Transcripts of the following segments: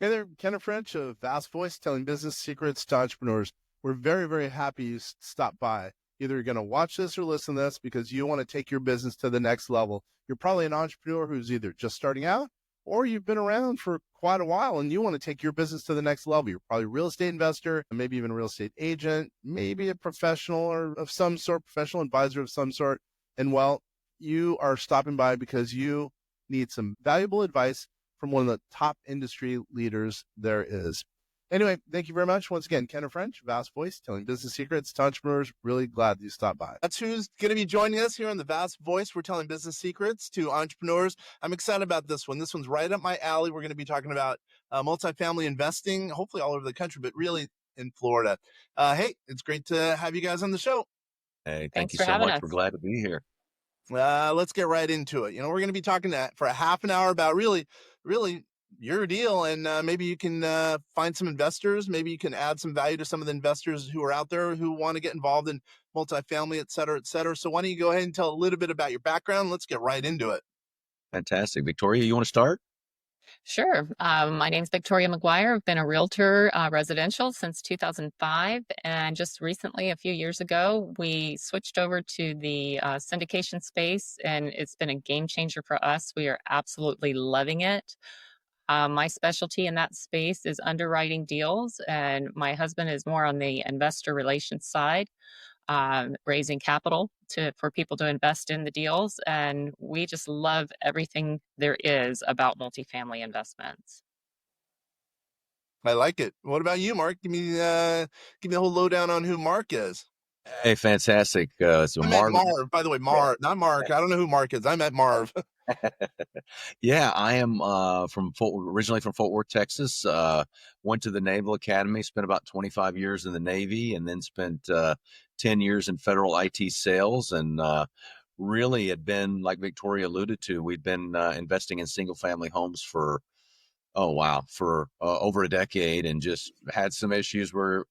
Hey there, Kenneth French of Vast Voice, telling business secrets to entrepreneurs. We're very, very happy you stopped by. Either you're going to watch this or listen to this because you want to take your business to the next level. You're probably an entrepreneur who's either just starting out or you've been around for quite a while and you want to take your business to the next level. You're probably a real estate investor, maybe even a real estate agent, maybe a professional or of some sort, professional advisor of some sort. And well, you are stopping by because you need some valuable advice from one of the top industry leaders there is. Anyway, thank you very much. Once again, Kenneth French, Vast Voice, telling business secrets to entrepreneurs. Really glad you stopped by. That's who's going to be joining us here on the Vast Voice. We're telling business secrets to entrepreneurs. I'm excited about this one. This one's right up my alley. We're going to be talking about multifamily investing, hopefully all over the country, but really in Florida. Hey, it's great to have you guys on the show. Hey, thank Thanks you for so having much. us. We're glad to be here. Let's get right into it. We're going to be talking for a half an hour about really your deal, and maybe you can find some investors. Maybe you can add some value to some of the investors who are out there who want to get involved in multifamily, et cetera, et cetera. So why don't you go ahead and tell a little bit about your background? Let's get right into it. Fantastic. Victoria, you want to start? Sure. My name's Victoria McGuire. I've been a realtor residential since 2005. And just recently, a few years ago, we switched over to the syndication space, and it's been a game changer for us. We are absolutely loving it. My specialty in that space is underwriting deals, and my husband is more on the investor relations side, raising capital for people to invest in the deals. And we just love everything there is about multifamily investments. I like it. What about you, Mark? Give me the whole lowdown on who Mark is. Hey, fantastic. So I meant Marv, Marv, by the way. Marv, not Mark. I don't know who Mark is. I meant Marv. yeah, I am originally from Fort Worth, Texas. Went to the Naval Academy, spent about 25 years in the Navy, and then spent 10 years in federal IT sales. And really had been, like Victoria alluded to, we'd been investing in single family homes for over a decade, and just had some issues where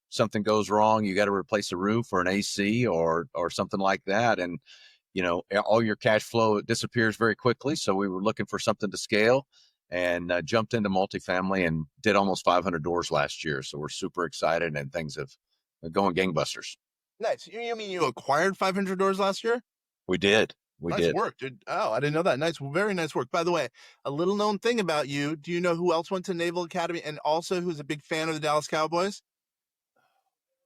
something goes wrong, you got to replace a roof or an AC or something like that, and all your cash flow disappears very quickly. So we were looking for something to scale, and jumped into multifamily and did almost 500 doors last year. So we're super excited, and things have going gangbusters. Nice. You mean you acquired 500 doors last year? We did. Nice work, dude. Oh, I didn't know that. Nice. Very nice work. By the way, a little known thing about you. Do you know who else went to Naval Academy and also who's a big fan of the Dallas Cowboys?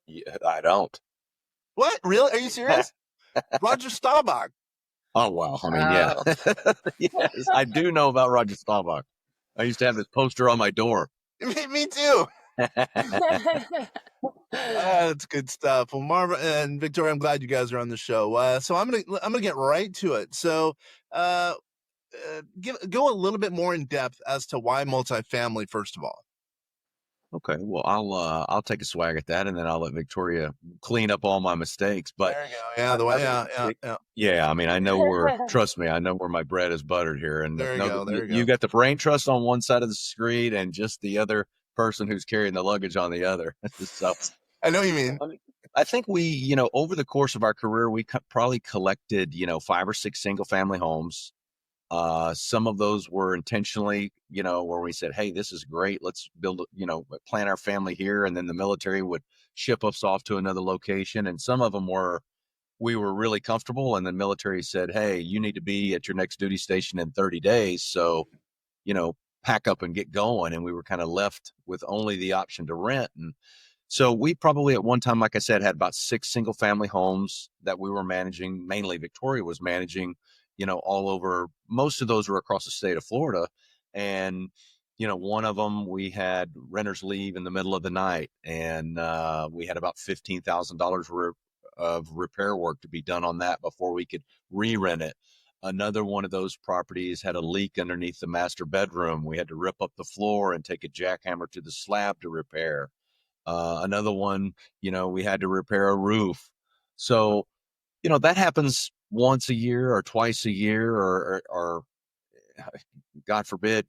Yeah, I don't. What? Really? Are you serious? Roger Staubach. Oh, wow. I mean, yeah. Yes, I do know about Roger Staubach. I used to have his poster on my door. Me too. That's good stuff. Well, Marv and Victoria, I'm glad you guys are on the show. So I'm gonna get right to it. So, go a little bit more in depth as to why multifamily, first of all. Okay, well, I'll take a swag at that, and then I'll let Victoria clean up all my mistakes. But there you go. Yeah, yeah. I mean, trust me, I know where my bread is buttered here. And there you go. You got the brain trust on one side of the street, and just the other person who's carrying the luggage on the other. So I know what you mean. I think we, over the course of our career, we probably collected, 5 or 6 single family homes. Some of those were intentionally, where we said, hey, this is great. Let's build, plan our family here. And then the military would ship us off to another location. And some of them we were really comfortable. And the military said, hey, you need to be at your next duty station in 30 days. So, pack up and get going. And we were kind of left with only the option to rent. And so we probably at one time, like I said, had about 6 single family homes that we were managing. Mainly Victoria was managing, all over. Most of those were across the state of Florida. And, one of them, we had renters leave in the middle of the night, and we had about $15,000 of repair work to be done on that before we could re-rent it. Another one of those properties had a leak underneath the master bedroom. We had to rip up the floor and take a jackhammer to the slab to repair. Another one, we had to repair a roof. So, that happens once a year or twice a year, or God forbid,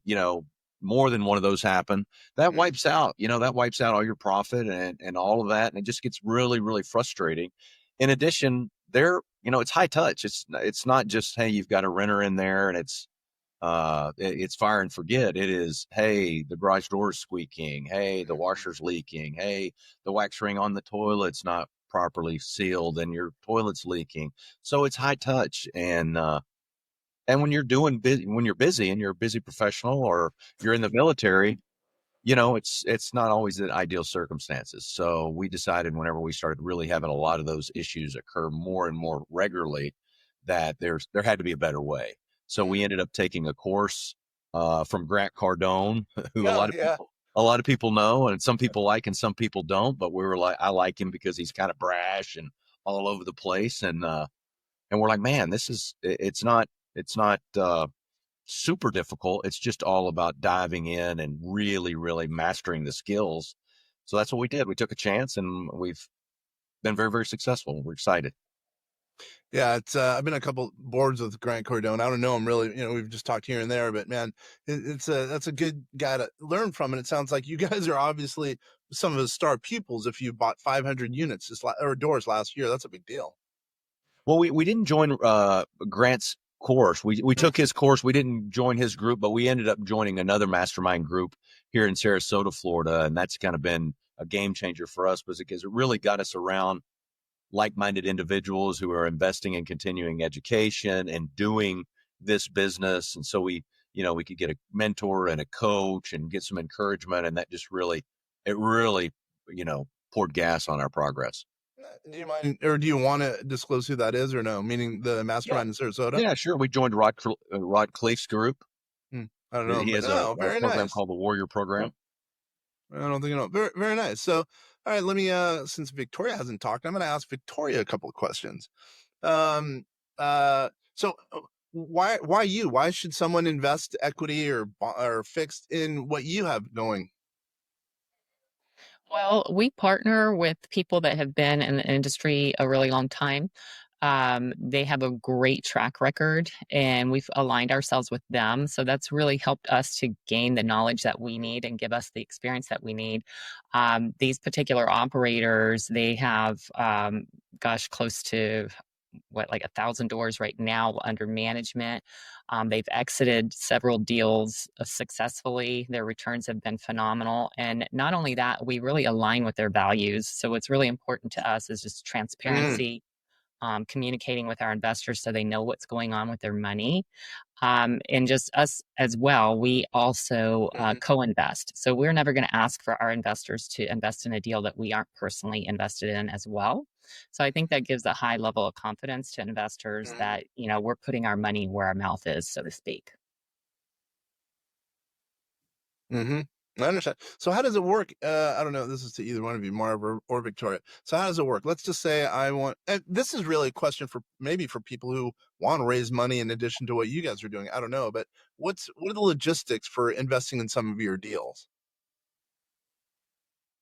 more than one of those happen. That wipes out all your profit and all of that. And it just gets really, really frustrating. In addition, it's high touch. It's not just, hey, you've got a renter in there and it's, It's fire and forget. It is, hey, the garage door is squeaking. Hey, the washer's leaking. Hey, the wax ring on the toilet's not properly sealed and your toilet's leaking. So it's high touch. And when you're when you're busy and you're a busy professional or you're in the military, it's not always the ideal circumstances. So we decided whenever we started really having a lot of those issues occur more and more regularly, that there had to be a better way. So we ended up taking a course from Grant Cardone, who Oh, yeah. a lot of people know, and some people like and some people don't. But we were like, I like him because he's kind of brash and all over the place, and we're like, man, it's not super difficult. It's just all about diving in and really, really mastering the skills. So that's what we did. We took a chance and we've been very, very successful. We're excited. Yeah, it's I've been on a couple boards with Grant Cardone. I don't know him really, we've just talked here and there, but man, that's a good guy to learn from. And it sounds like you guys are obviously some of his star pupils. If you bought 500 units or doors last year, that's a big deal. Well, we didn't join Grant's course. We took his course. We didn't join his group, but we ended up joining another mastermind group here in Sarasota, Florida, and that's kind of been a game changer for us because it really got us around like-minded individuals who are investing in continuing education and doing this business. And so we could get a mentor and a coach and get some encouragement, and that just really poured gas on our progress. Do you mind, or do you want to disclose who that is, or no? Meaning the mastermind in Sarasota? Yeah, sure. We joined Rod Khleif's group. I don't know. He has a very program nice. called the Warrior Program. I don't think you know. Very, very nice. So, all right, let me. Since Victoria hasn't talked, I'm going to ask Victoria a couple of questions. Um. So, why you? Why should someone invest equity or fixed in what you have going? Well, we partner with people that have been in the industry a really long time. They have a great track record, and we've aligned ourselves with them. So that's really helped us to gain the knowledge that we need and give us the experience that we need. These particular operators, they have, close to like 1,000 doors right now under management. They've exited several deals successfully. Their returns have been phenomenal. And not only that, we really align with their values. So what's really important to us is just transparency, communicating with our investors so they know what's going on with their money. And just us as well, we also co-invest. So we're never going to ask for our investors to invest in a deal that we aren't personally invested in as well. So I think that gives a high level of confidence to investors that, we're putting our money where our mouth is, so to speak. Mm-hmm. I understand. So how does it work? I don't know. This is to either one of you, Marv or Victoria. So how does it work? Let's just say I want, and this is really a question for maybe for people who want to raise money in addition to what you guys are doing. I don't know, but what are the logistics for investing in some of your deals?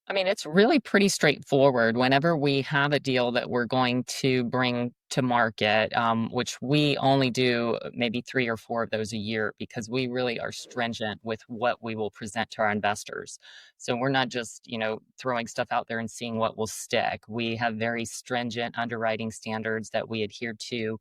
I mean, it's really pretty straightforward. Whenever we have a deal that we're going to bring to market, which we only do maybe 3 or 4 of those a year because we really are stringent with what we will present to our investors. So we're not just, throwing stuff out there and seeing what will stick. We have very stringent underwriting standards that we adhere to.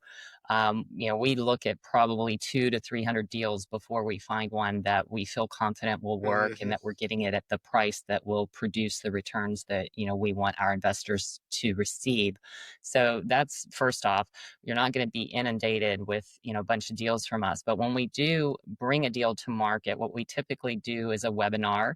We look at probably 200 to 300 deals before we find one that we feel confident will work and that we're getting it at the price that will produce the returns that, we want our investors to receive. So that's first off. You're not going to be inundated with, a bunch of deals from us. But when we do bring a deal to market, what we typically do is a webinar.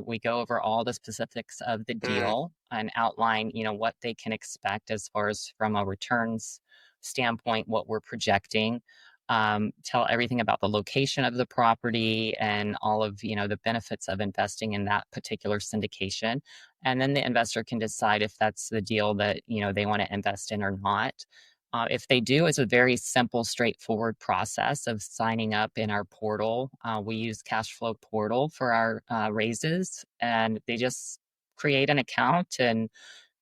We go over all the specifics of the deal and outline, what they can expect as far as from a returns standpoint, what we're projecting, tell everything about the location of the property and all of, the benefits of investing in that particular syndication. And then the investor can decide if that's the deal that, they want to invest in or not. If they do, it's a very simple, straightforward process of signing up in our portal. We use Cashflow Portal for our raises, and they just create an account and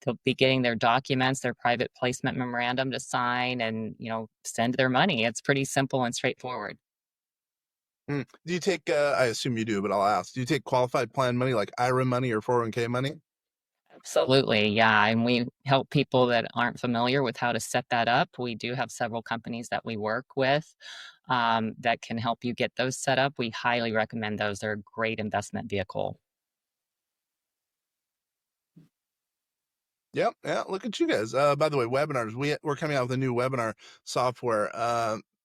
they'll be getting their documents, their private placement memorandum to sign and, send their money. It's pretty simple and straightforward. Do you take, I assume you do, but I'll ask, do you take qualified plan money like IRA money or 401k money? Absolutely. Yeah. And we help people that aren't familiar with how to set that up. We do have several companies that we work with. that can help you get those set up, we highly recommend those. They're a great investment vehicle. Yep. Yeah. Look at you guys. By the way, webinars. We're coming out with a new webinar software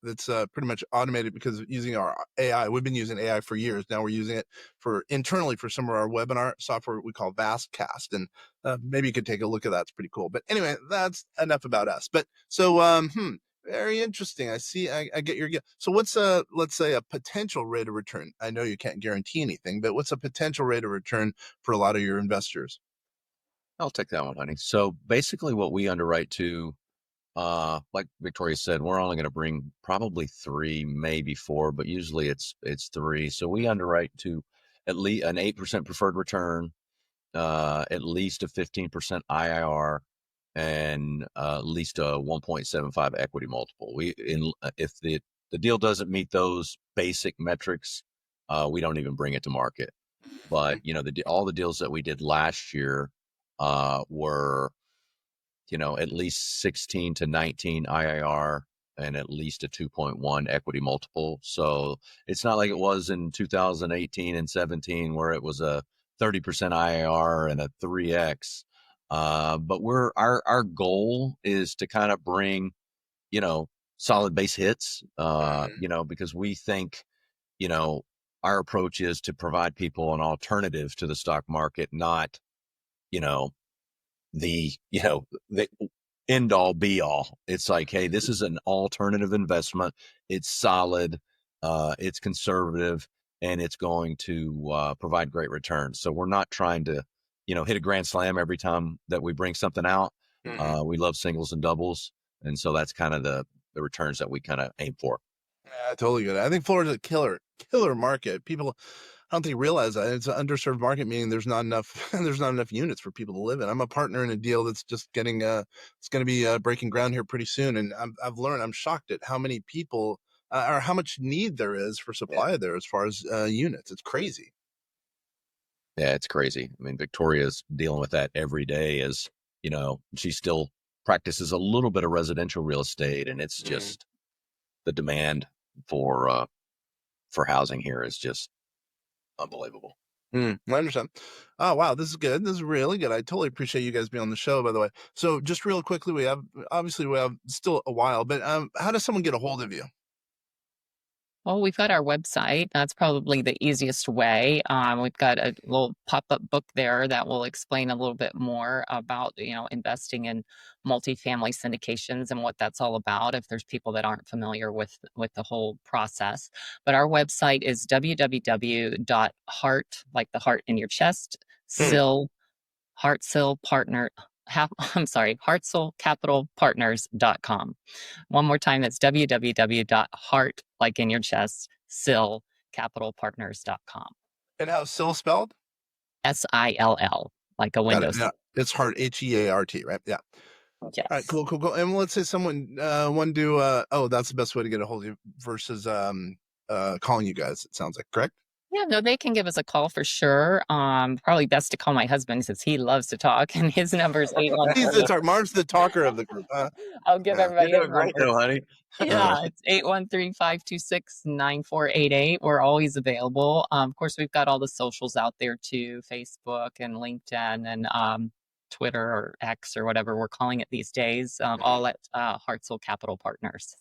that's pretty much automated because using our AI. We've been using AI for years. Now we're using it for internally for some of our webinar software we call Vastcast, and maybe you could take a look at that. It's pretty cool. But anyway, that's enough about us. But so very interesting. I see. I get your. So what's let's say a potential rate of return? I know you can't guarantee anything, but what's a potential rate of return for a lot of your investors? I'll take that one, honey. So basically what we underwrite to, like Victoria said, we're only going to bring probably 3, maybe 4, but usually it's 3. So we underwrite to at least an 8% preferred return, at least a 15% IRR, and at least a 1.75 equity multiple. If the deal doesn't meet those basic metrics, we don't even bring it to market. But all the deals that we did last year were at least 16 to 19 IIR and at least a 2.1 equity multiple. So it's not like it was in 2018 and 17 where it was a 30% IIR and a 3x. But our goal is to kind of bring, solid base hits, because we think, our approach is to provide people an alternative to the stock market, not, the end all be all. It's like, hey, this is an alternative investment. It's solid, it's conservative, and it's going to provide great returns. So we're not trying to, hit a grand slam every time that we bring something out. We love singles and doubles, and so that's kind of the returns that we kind of aim for. Yeah, totally good. I think Florida's a killer market. People, I don't think realize that it's an underserved market, meaning there's not enough units for people to live in. I'm a partner in a deal that's just getting it's going to be breaking ground here pretty soon, and I'm shocked at how many people or how much need there is for supply there as far as units. It's crazy. Yeah, it's crazy. I mean, Victoria's dealing with that every day. She still practices a little bit of residential real estate, and it's just the demand for housing here is just unbelievable. I understand. Oh, wow. This is good. This is really good. I totally appreciate you guys being on the show, by the way. So just real quickly, we have still a while, but how does someone get a hold of you? Well, we've got our website. That's probably the easiest way. We've got a little pop-up book there that will explain a little bit more about, investing in multifamily syndications and what that's all about, if there's people that aren't familiar with the whole process. But our website is www.heart, like the heart in your chest, hartzellcapitalpartners.com. One more time, that's www.heart, like in your chest, capitalpartners.com. And how's Sill spelled? SILL, like a Windows. Yeah. It's Heart, HEART, right? Yeah. Yes. All right, cool. And let's say someone want to that's the best way to get a hold of you versus calling you guys, it sounds like, correct? Yeah, no, they can give us a call for sure. Probably best to call my husband since he loves to talk, and his number is 813. Marv's the talker of the group. I'll give everybody You're doing great, though, honey. Yeah, it's 813-526-9488. We're always available. Of course, we've got all the socials out there too, Facebook and LinkedIn and Twitter or X or whatever we're calling it these days, all at Hartzell Capital Partners.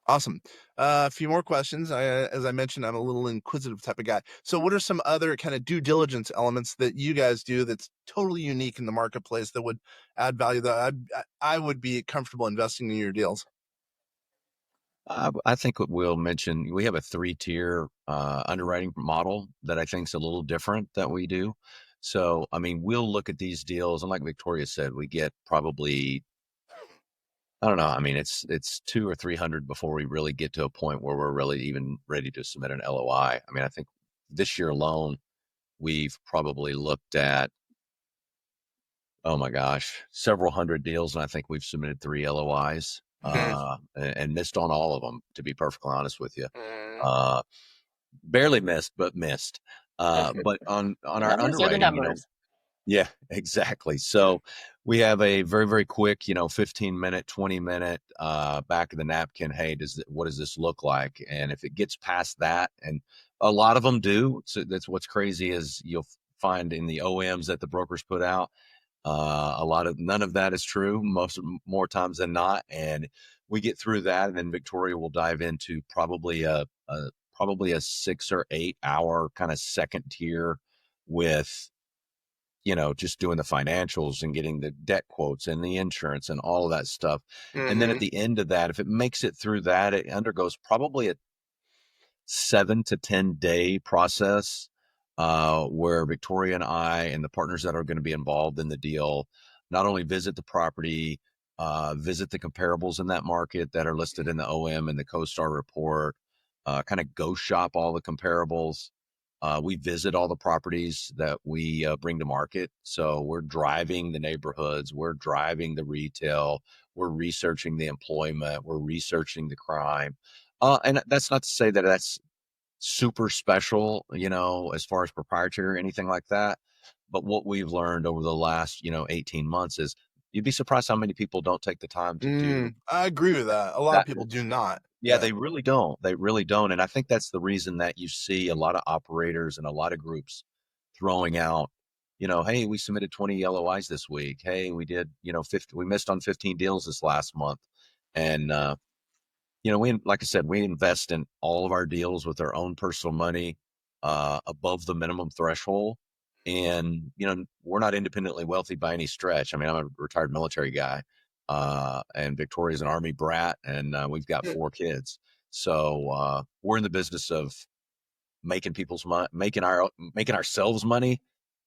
Awesome. A few more questions. As I mentioned, I'm a little inquisitive type of guy. So what are some other kind of due diligence elements that you guys do that's totally unique in the marketplace that would add value that I would be comfortable investing in your deals? I think what we'll mention, we have a 3-tier underwriting model that I think is a little different that we do. So, I mean, we'll look at these deals, and like Victoria said, we get probably, I don't know, I mean, it's 200 or 300 before we really get to a point where we're really even ready to submit an LOI. I mean, I think this year alone, we've probably looked at, oh my gosh, several hundred deals, and I think we've submitted 3 LOIs. And missed on all of them, to be perfectly honest with you. Barely missed, but missed. But on our underwriting, Yeah, exactly. So we have a very, very quick, 15-minute, 20-minute back of the napkin. Hey, what does this look like? And if it gets past that, and a lot of them do, so that's what's crazy is you'll find in the OMs that the brokers put out, none of that is true, more times than not. And we get through that, and then Victoria will dive into probably a 6 or 8 hour kind of second tier with just doing the financials and getting the debt quotes and the insurance and all of that stuff. And then at the end of that, if it makes it through that, it undergoes probably a 7 to 10 day process where Victoria and I and the partners that are going to be involved in the deal not only visit the property, visit the comparables in that market that are listed in the OM and the CoStar report, kind of go shop all the comparables. We visit all the properties that we bring to market. So we're driving the neighborhoods, we're driving the retail, we're researching the employment, we're researching the crime. And that's not to say that that's super special, as far as proprietary or anything like that. But what we've learned over the last, 18 months is you'd be surprised how many people don't take the time to do I agree with that. A lot of that. people do not. Yeah, they really don't. They really don't. And I think that's the reason that you see a lot of operators and a lot of groups throwing out, hey, we submitted 20 LOIs this week. Hey, we did, 50, we missed on 15 deals this last month. And, like I said, we invest in all of our deals with our own personal money above the minimum threshold. And, we're not independently wealthy by any stretch. I mean, I'm a retired military guy, and Victoria's an Army brat, and we've got 4 kids. So we're in the business of making people's money, making ourselves money,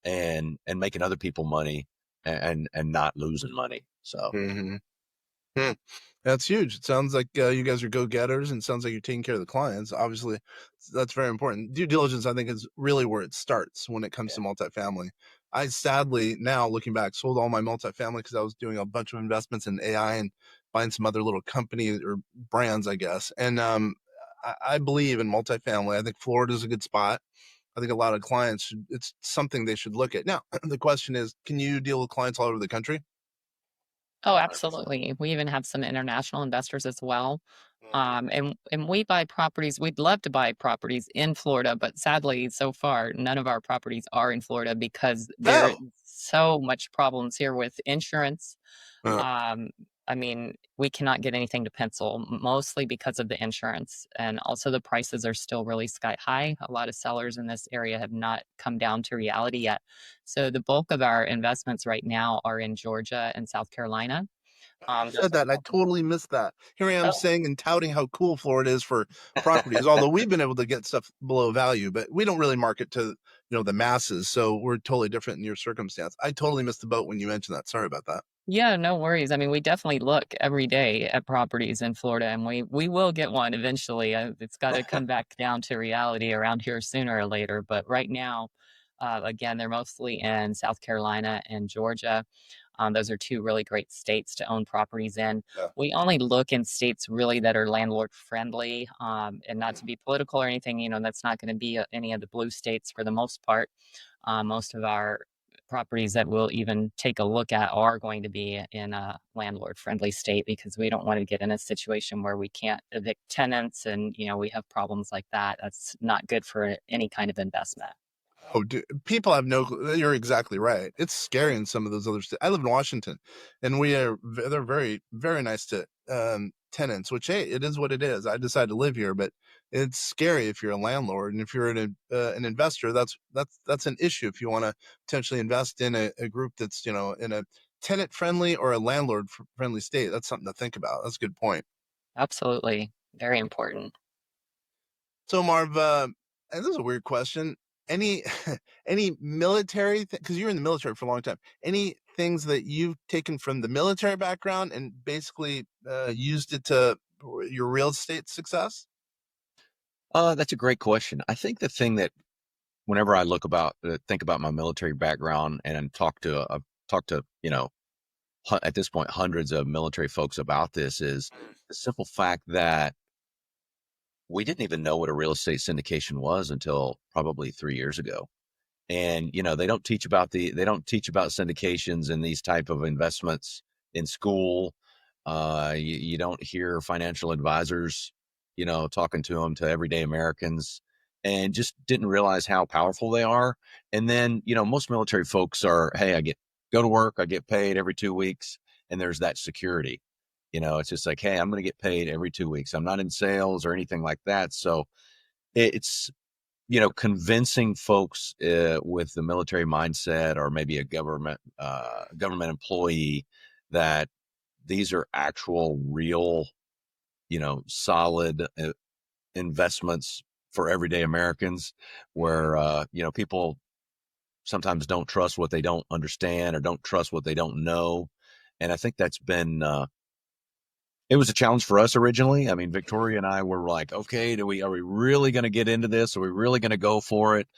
and making other people money, and not losing money. So. That's huge. It sounds like you guys are go-getters, and it sounds like you're taking care of the clients. Obviously, that's very important. Due diligence, I think, is really where it starts when it comes to multifamily. I sadly, now looking back, sold all my multifamily because I was doing a bunch of investments in AI and buying some other little companies or brands, I guess. And I believe in multifamily. I think Florida is a good spot. I think a lot of clients it's something they should look at. Now, the question is, can you deal with clients all over the country? Oh, absolutely. We even have some international investors as well. And we buy properties. We'd love to buy properties in Florida, but sadly, so far, none of our properties are in Florida because there is so much problems here with insurance. I mean, we cannot get anything to pencil, mostly because of the insurance. And also the prices are still really sky high. A lot of sellers in this area have not come down to reality yet. So the bulk of our investments right now are in Georgia and South Carolina. You said that, and I totally missed that. Here I am saying and touting how cool Florida is for properties, although we've been able to get stuff below value, but we don't really market to the masses. So we're totally different in your circumstance. I totally missed the boat when you mentioned that. Sorry about that. Yeah, no worries. I mean, we definitely look every day at properties in Florida, and we will get one eventually. It's got to come back down to reality around here sooner or later. But right now, again, they're mostly in South Carolina and Georgia. Those are 2 really great states to own properties in. We only look in states really that are landlord friendly, and not to be political or anything. That's not going to be any of the blue states for the most part. Most of our properties that we'll even take a look at are going to be in a landlord friendly state because we don't want to get in a situation where we can't evict tenants and we have problems like that. That's not good for any kind of investment. Oh, dude, people have no clue. You're exactly right. It's scary in some of those other states. I live in Washington, and they're very, very nice to tenants, which, hey, it is what it is. I decided to live here, but it's scary if you're a landlord, and if you're an investor, that's an issue. If you want to potentially invest in a group that's in a tenant friendly or a landlord friendly state, that's something to think about. That's a good point. Absolutely. Very important. So Marv, and this is a weird question. Any any military because you're in the military for a long time. Any things that you've taken from the military background and basically used it to your real estate success? That's a great question. I think the thing that whenever I think about my military background and talk to at this point hundreds of military folks about this is the simple fact that we didn't even know what a real estate syndication was until probably 3 years ago. And they don't teach about syndications and these type of investments in school. You don't hear financial advisors talking to everyday Americans, and just didn't realize how powerful they are. And then most military folks are, hey, go to work, I get paid every 2 weeks, and there's that security. It's just like, hey, I'm going to get paid every 2 weeks. I'm not in sales or anything like that. So it's convincing folks with the military mindset, or maybe a government employee, that these are actual, real, solid investments for everyday Americans, where people sometimes don't trust what they don't understand, or don't trust what they don't know. And I think that's been it was a challenge for us originally. I mean, Victoria and I were like, okay, are we really going to get into this? Are we really going to go for it?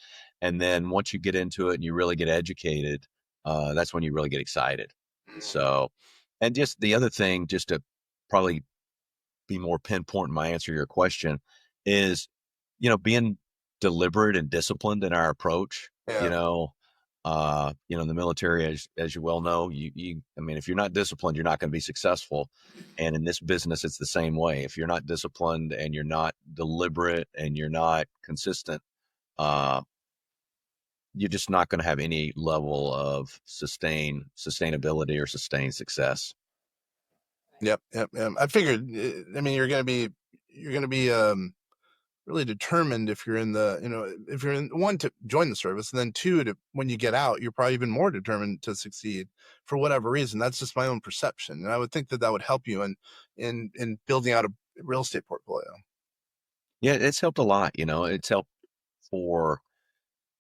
And then once you get into it and you really get educated, that's when you really get excited. So, and just the other thing, just to probably be more pinpoint in my answer to your question, is, being deliberate and disciplined in our approach. Yeah. In the military, as you well know, I mean, if you're not disciplined, you're not going to be successful. And in this business, it's the same way. If you're not disciplined and you're not deliberate and you're not consistent, you're just not going to have any level of sustainability or sustained success. Yep. I figured. I mean, you're going to be really determined if you're if you're in, one, to join the service, and then two, when you get out, you're probably even more determined to succeed for whatever reason. That's just my own perception, and I would think that would help you in building out a real estate portfolio. Yeah, it's helped a lot. It's helped for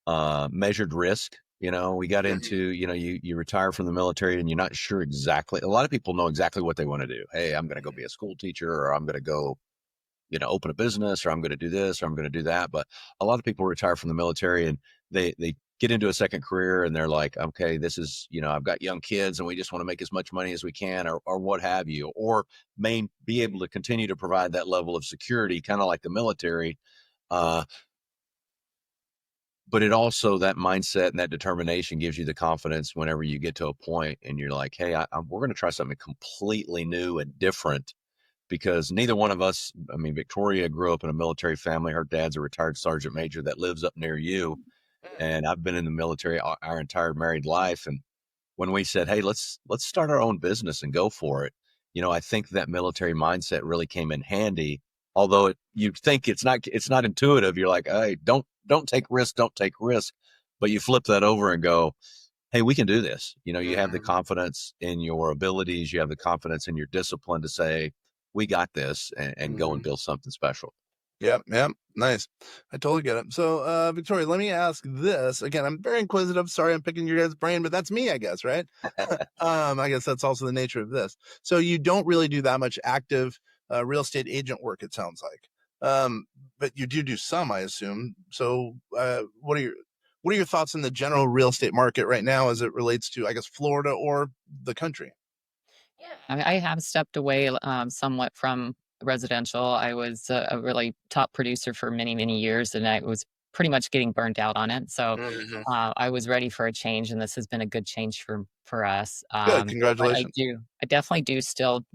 measured risk. We got into, you retire from the military and you're not sure exactly. A lot of people know exactly what they want to do. Hey, I'm going to go be a school teacher, or I'm going to go, open a business, or I'm going to do this, or I'm going to do that. But a lot of people retire from the military and they get into a second career, and they're like, okay, this is, I've got young kids and we just want to make as much money as we can, or what have you, or may be able to continue to provide that level of security, kind of like the military. But it also, that mindset and that determination gives you the confidence whenever you get to a point and you're like, hey, we're going to try something completely new and different. Because neither one of us, I mean, Victoria grew up in a military family. Her dad's a retired sergeant major that lives up near you. And I've been in the military our entire married life. And when we said, hey, let's start our own business and go for it, I think that military mindset really came in handy. Although you think it's not intuitive. You're like, hey, don't take risks, but you flip that over and go, hey, we can do this. You have the confidence in your abilities, you have the confidence in your discipline to say, we got this, and go and build something special. Yep. Nice. I totally get it. So, Victoria, let me ask this again. I'm very inquisitive. Sorry, I'm picking your guys' brain, but that's me, I guess, right? I guess that's also the nature of this. So you don't really do that much active real estate agent work, it sounds like. But you do some, I assume. So, what are your thoughts on the general real estate market right now as it relates to, I guess, Florida or the country? I have stepped away somewhat from residential. I was a really top producer for many, many years, and I was pretty much getting burnt out on it. So Mhm. I was ready for a change, and this has been a good change for us. Good. But Congratulations. I definitely do still,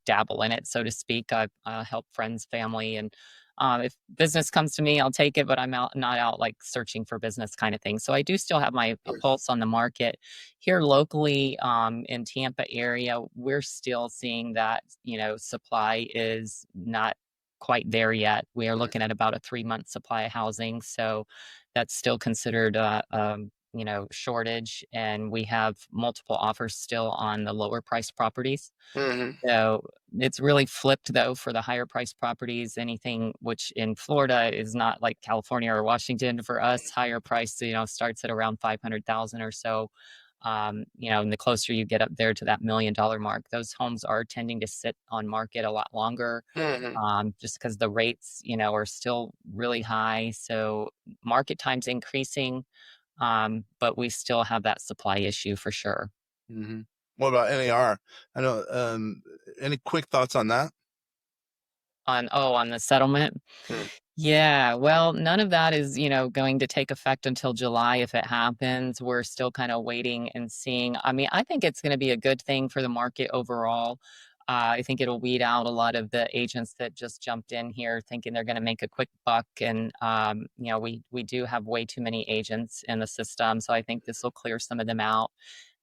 dabble in it, so to speak. I help friends, family, and if business comes to me, I'll take it. But I'm not out like searching for business kind of thing. So I do still have my a pulse on the market here locally in Tampa area. We're still seeing that supply is not quite there yet. We are looking at about a 3-month supply of housing, so that's still considered shortage, and we have multiple offers still on the lower price properties. Mhm. So it's really flipped though for the higher price properties. Anything which in Florida is not like California or Washington for us, higher price, starts at around 500,000 or so. And the closer you get up there to that $1 million mark, those homes are tending to sit on market a lot longer, Mhm. just because the rates, are still really high. So market time's increasing, but we still have that supply issue for sure. Mhm. What about NAR? I know. Any quick thoughts on that? On the settlement. Yeah, well, none of that is, going to take effect until July if it happens. We're still kind of waiting and seeing. I mean, I think it's going to be a good thing for the market overall. I think it'll weed out a lot of the agents that just jumped in here thinking they're going to make a quick buck. And we do have way too many agents in the system, so I think this will clear some of them out.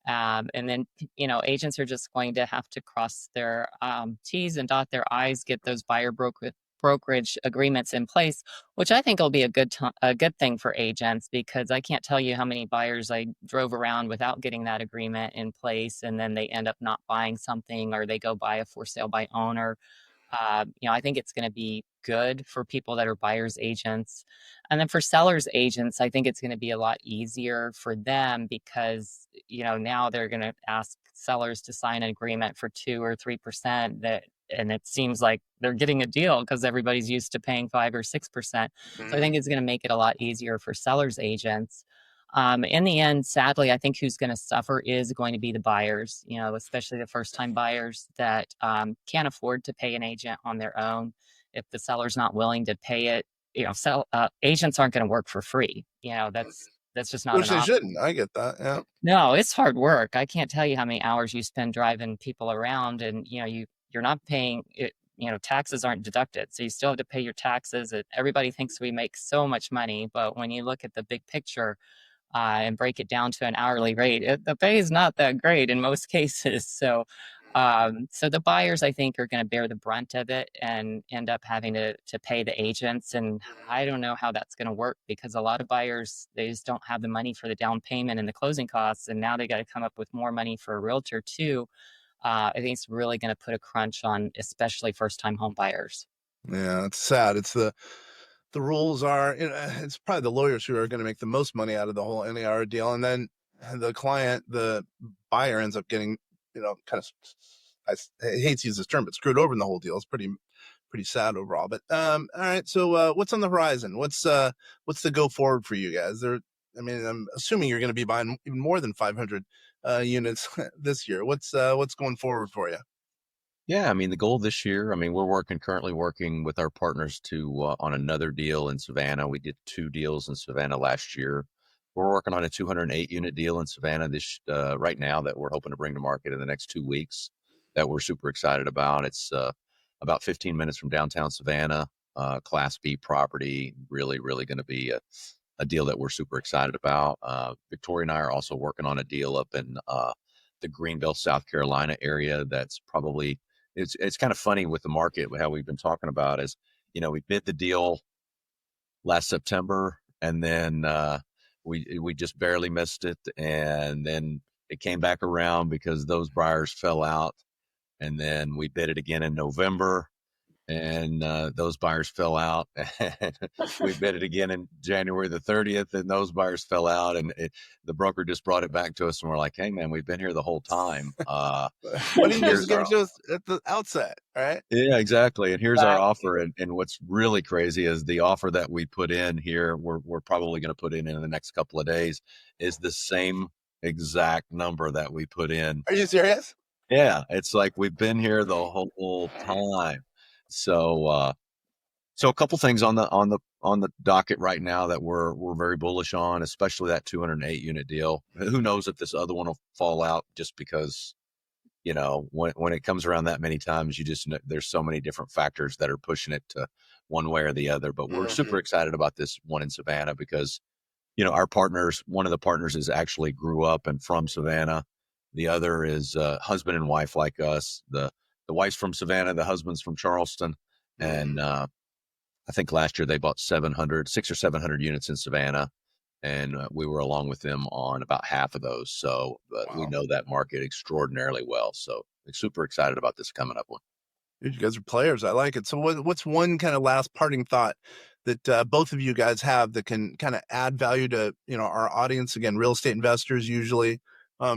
And then, agents are just going to have to cross their T's and dot their I's, get those brokerage agreements in place, which I think will be a good thing for agents, because I can't tell you how many buyers I drove around without getting that agreement in place, and then they end up not buying something, or they go buy a for sale by owner. I think it's going to be good for people that are buyers agents. And then for sellers agents, I think it's going to be a lot easier for them, because, now they're going to ask sellers to sign an agreement for 2 or 3% and it seems like they're getting a deal because everybody's used to paying 5 or 6%. So I think it's going to make it a lot easier for sellers agents. In the end, sadly, I think who's going to suffer is going to be the buyers, especially the first time buyers that can't afford to pay an agent on their own. If the seller's not willing to pay it, agents aren't going to work for free. That's just not Which an they option. shouldn't. I get that. Yeah. No, it's hard work. I can't tell you how many hours you spend driving people around, and you're not paying it. Taxes aren't deducted, so you still have to pay your taxes. Everybody thinks we make so much money, but when you look at the big picture, and break it down to an hourly rate, the pay is not that great in most cases. So the buyers, I think, are going to bear the brunt of it and end up having to pay the agents. And I don't know how that's going to work, because a lot of buyers, they just don't have the money for the down payment and the closing costs, and now they got to come up with more money for a realtor too. I think it's really going to put a crunch on especially first-time home buyers. Yeah, it's sad. It's the rules are, it's probably the lawyers who are going to make the most money out of the whole NAR deal, and then the buyer ends up getting, kind of, I hate to use this term, but screwed over in the whole deal. It's pretty sad overall. But all right, so what's on the horizon? What's the go forward for you guys? I'm assuming you're going to be buying even more than 500 units this year. What's going forward for you? Yeah, I mean, the goal this year, I mean, we're currently working with our partners on another deal in Savannah. We did 2 deals in Savannah last year. We're working on a 208 unit deal in Savannah right now that we're hoping to bring to market in the next 2 weeks, that we're super excited about. It's about 15 minutes from downtown Savannah, Class B property, really, really going to be a deal that we're super excited about. Victoria and I are also working on a deal up in the Greenville, South Carolina area. That's probably, it's kind of funny with the market, how we've been talking about is, we bid the deal last September, and then we just barely missed it, and then it came back around because those buyers fell out, and then we bid it again in November, and those buyers fell out. And we bid it again in January the 30th, and those buyers fell out, and the broker just brought it back to us, and we're like, hey man, we've been here the whole time. Why didn't you just give it to us at the outset? Right? Yeah, exactly. And here's our offer. And what's really crazy is the offer that we put in here, we're probably going to put in the next couple of days, is the same exact number that we put in. Are you serious? Yeah, it's like we've been here the whole time. So a couple things on the docket right now that we're very bullish on, especially that 208 unit deal. Who knows if this other one will fall out, just because, when it comes around that many times, there's so many different factors that are pushing it to one way or the other. But we're super excited about this one in Savannah because, one of the partners is actually grew up and from Savannah. The other is husband and wife like us. The wife's from Savannah, the husband's from Charleston. And I think last year they bought 600 or 700 units in Savannah, and we were along with them on about half of those. So we know that market extraordinarily well. So I'm super excited about this coming up one. You guys are players. I like it. So what's one kind of last parting thought that both of you guys have that can kind of add value to, our audience? Again, real estate investors, usually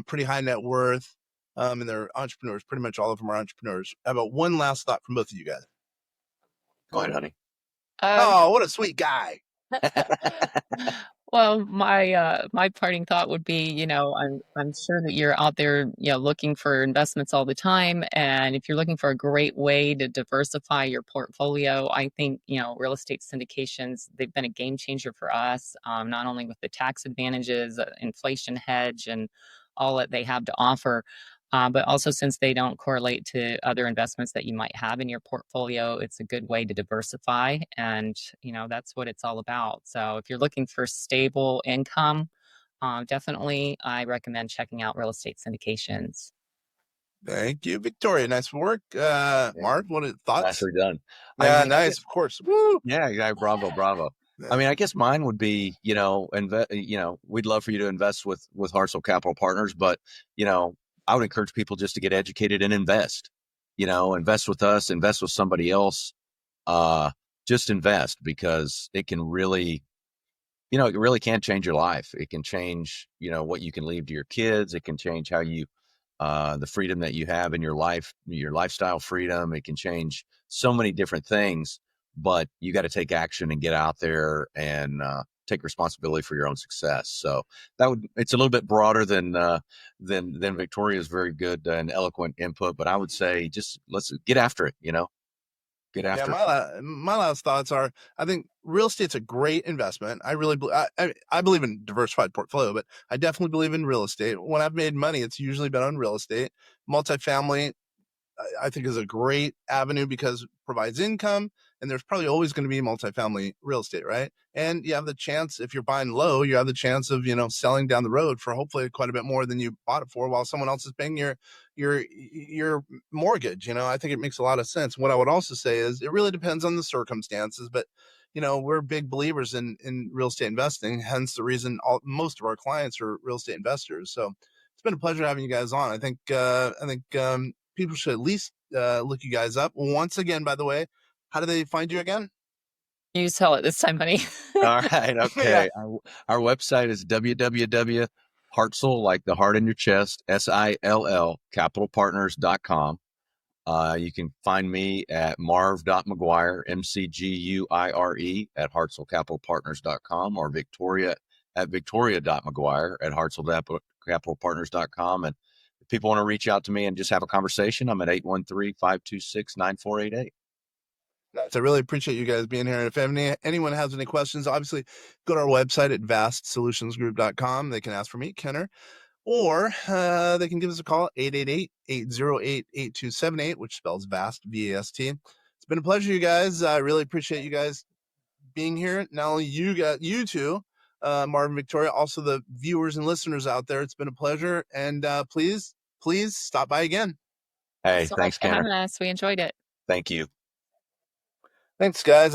pretty high net worth, and they're entrepreneurs. Pretty much all of them are entrepreneurs. How about one last thought from both of you guys? Go ahead, honey. Oh, what a sweet guy. Well, my parting thought would be, I'm sure that you're out there, looking for investments all the time. And if you're looking for a great way to diversify your portfolio, I think, real estate syndications, they've been a game changer for us, not only with the tax advantages, inflation hedge, and all that they have to offer. But also, since they don't correlate to other investments that you might have in your portfolio, it's a good way to diversify. And, that's what it's all about. So if you're looking for stable income, definitely I recommend checking out real estate syndications. Thank you, Victoria. Nice work. Marv, what are thoughts? Nicely done. Yeah, I nice, guess, of course. Woo! yeah, bravo, bravo. Yeah. I guess mine would be, we'd love for you to invest with Hartzell Capital Partners, but, I would encourage people just to get educated and invest, invest with us, invest with somebody else. Just invest, because it can really, it really can change your life. It can change, what you can leave to your kids. It can change how you, the freedom that you have in your life, your lifestyle freedom. It can change so many different things, but you got to take action and get out there and take responsibility for your own success. So it's a little bit broader than Victoria's very good and eloquent input, but I would say just let's get after it, get after it. My last thoughts are, I think real estate's a great investment. I really, I believe in diversified portfolio, but I definitely believe in real estate. When I've made money, it's usually been on real estate. Multifamily, I think, is a great avenue because it provides income, and there's probably always going to be multifamily real estate, right? And you have the chance, if you're buying low, you have the chance of, selling down the road for hopefully quite a bit more than you bought it for, while someone else is paying your mortgage. I think it makes a lot of sense. What I would also say is it really depends on the circumstances, but we're big believers in real estate investing, hence the reason most of our clients are real estate investors. So it's been a pleasure having you guys on. I think people should at least look you guys up. Once again, by the way, how do they find you again? You sell it this time, buddy. All right. Yeah. Okay. Our website is www.hartzell, like the heart in your chest, SILL, capitalpartners.com. You can find me at marv.mcguire, MCGUIRE, at hartzellcapitalpartners.com, or Victoria at victoria.mcguire at hartzellcapitalpartners.com. And if people want to reach out to me and just have a conversation, I'm at 813-526-9488. So I really appreciate you guys being here. And if anyone has any questions, obviously go to our website at vastsolutionsgroup.com. They can ask for me, Kenner, or they can give us a call, 888-808-8278, which spells VAST, VAST. It's been a pleasure, you guys. I really appreciate you guys being here. Not only you two, Marv and Victoria, also the viewers and listeners out there. It's been a pleasure. And please stop by again. Hey, So thanks, much for Kenner. having us. We enjoyed it. Thank you. Thanks, guys.